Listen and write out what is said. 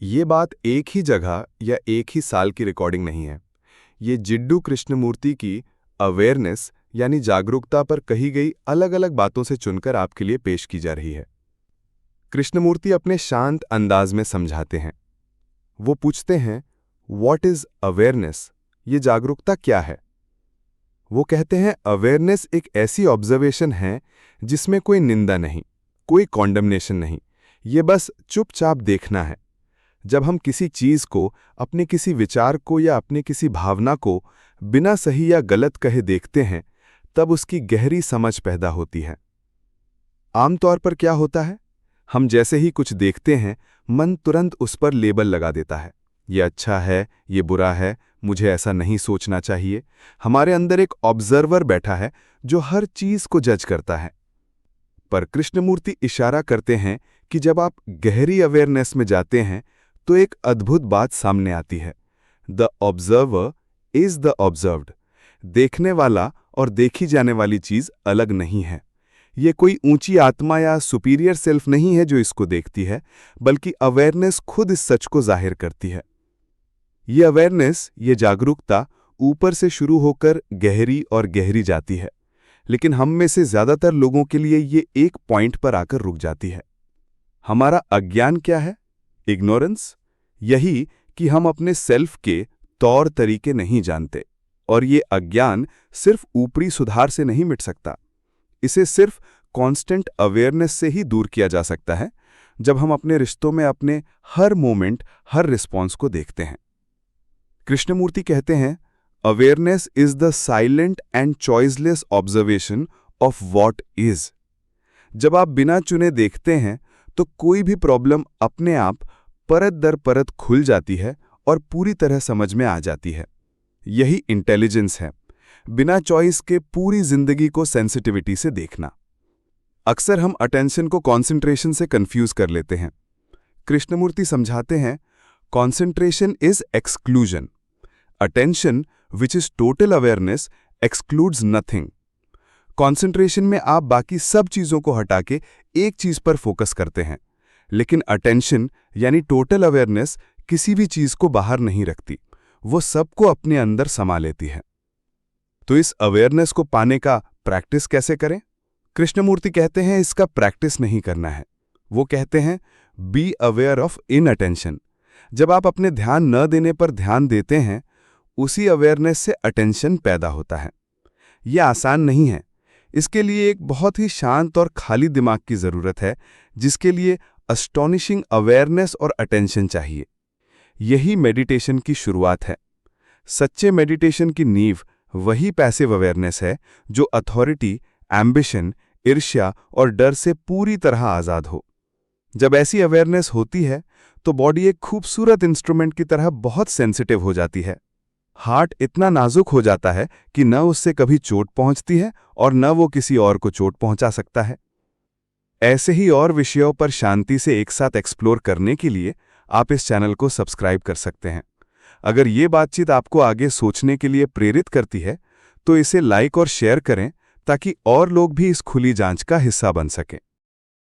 ये बात एक ही जगह या एक ही साल की रिकॉर्डिंग नहीं है। ये जिड्डू कृष्णमूर्ति की अवेयरनेस यानी जागरूकता पर कही गई अलग अलग बातों से चुनकर आपके लिए पेश की जा रही है। कृष्णमूर्ति अपने शांत अंदाज में समझाते हैं। वो पूछते हैं, व्हाट इज अवेयरनेस? ये जागरूकता क्या है? वो कहते हैं, अवेयरनेस एक ऐसी ऑब्जर्वेशन है जिसमें कोई निंदा नहीं, कोई कॉन्डमनेशन नहीं, ये बस चुपचाप देखना है। जब हम किसी चीज को, अपने किसी विचार को या अपने किसी भावना को बिना सही या गलत कहे देखते हैं, तब उसकी गहरी समझ पैदा होती है। आमतौर पर क्या होता है, हम जैसे ही कुछ देखते हैं, मन तुरंत उस पर लेबल लगा देता है। ये अच्छा है, ये बुरा है, मुझे ऐसा नहीं सोचना चाहिए। हमारे अंदर एक ऑब्जर्वर बैठा है जो हर चीज को जज करता है। पर कृष्णमूर्ति इशारा करते हैं कि जब आप गहरी अवेयरनेस में जाते हैं तो एक अद्भुत बात सामने आती है। The observer is the observed. देखने वाला और देखी जाने वाली चीज अलग नहीं है। ये कोई ऊंची आत्मा या सुपीरियर सेल्फ नहीं है जो इसको देखती है, बल्कि अवेयरनेस खुद इस सच को जाहिर करती है। ये अवेयरनेस, ये जागरूकता ऊपर से शुरू होकर गहरी और गहरी जाती है, लेकिन हम में से ज्यादातर लोगों के लिए ये एक पॉइंट पर आकर रुक जाती है। हमारा अज्ञान क्या है? इग्नोरेंस। यही कि हम अपने सेल्फ के तौर तरीके नहीं जानते, और ये अज्ञान सिर्फ ऊपरी सुधार से नहीं मिट सकता। इसे सिर्फ कांस्टेंट अवेयरनेस से ही दूर किया जा सकता है, जब हम अपने रिश्तों में अपने हर मोमेंट, हर रिस्पॉन्स को देखते हैं। कृष्णमूर्ति कहते हैं, awareness is the silent and choiceless observation of what is. जब आप बिना चुने देखते हैं तो कोई भी प्रॉब्लम अपने आप परत दर परत खुल जाती है और पूरी तरह समझ में आ जाती है। यही इंटेलिजेंस है, बिना चॉइस के पूरी जिंदगी को सेंसिटिविटी से देखना। अक्सर हम अटेंशन को कॉन्सेंट्रेशन से कंफ्यूज कर लेते हैं। कृष्णमूर्ति समझाते हैं, concentration is exclusion. Attention, which is total awareness, excludes nothing. Concentration में आप बाकी सब चीजों को हटा के एक चीज पर फोकस करते हैं, लेकिन अटेंशन यानी टोटल अवेयरनेस किसी भी चीज को बाहर नहीं रखती, वो सबको अपने अंदर समा लेती है। तो इस अवेयरनेस को पाने का प्रैक्टिस कैसे करें? कृष्णमूर्ति कहते हैं, इसका प्रैक्टिस नहीं करना है। वो कहते हैं, बी अवेयर ऑफ इनअटेंशन। जब आप अपने ध्यान न देने पर ध्यान देते हैं, उसी अवेयरनेस से अटेंशन पैदा होता है। यह आसान नहीं है। इसके लिए एक बहुत ही शांत और खाली दिमाग की जरूरत है, जिसके लिए अस्टॉनिशिंग अवेयरनेस और अटेंशन चाहिए। यही मेडिटेशन की शुरुआत है। सच्चे मेडिटेशन की नींव वही पैसिव अवेयरनेस है जो अथॉरिटी, एम्बिशन, ईर्ष्या और डर से पूरी तरह आजाद हो। जब ऐसी अवेयरनेस होती है तो बॉडी एक खूबसूरत इंस्ट्रूमेंट की तरह बहुत सेंसिटिव हो जाती है। हार्ट इतना नाजुक हो जाता है कि न उससे कभी चोट पहुंचती है और न वो किसी और को चोट पहुंचा सकता है। ऐसे ही और विषयों पर शांति से एक साथ एक्सप्लोर करने के लिए आप इस चैनल को सब्सक्राइब कर सकते हैं। अगर ये बातचीत आपको आगे सोचने के लिए प्रेरित करती है तो इसे लाइक और शेयर करें, ताकि और लोग भी इस खुली जांच का हिस्सा बन सकें।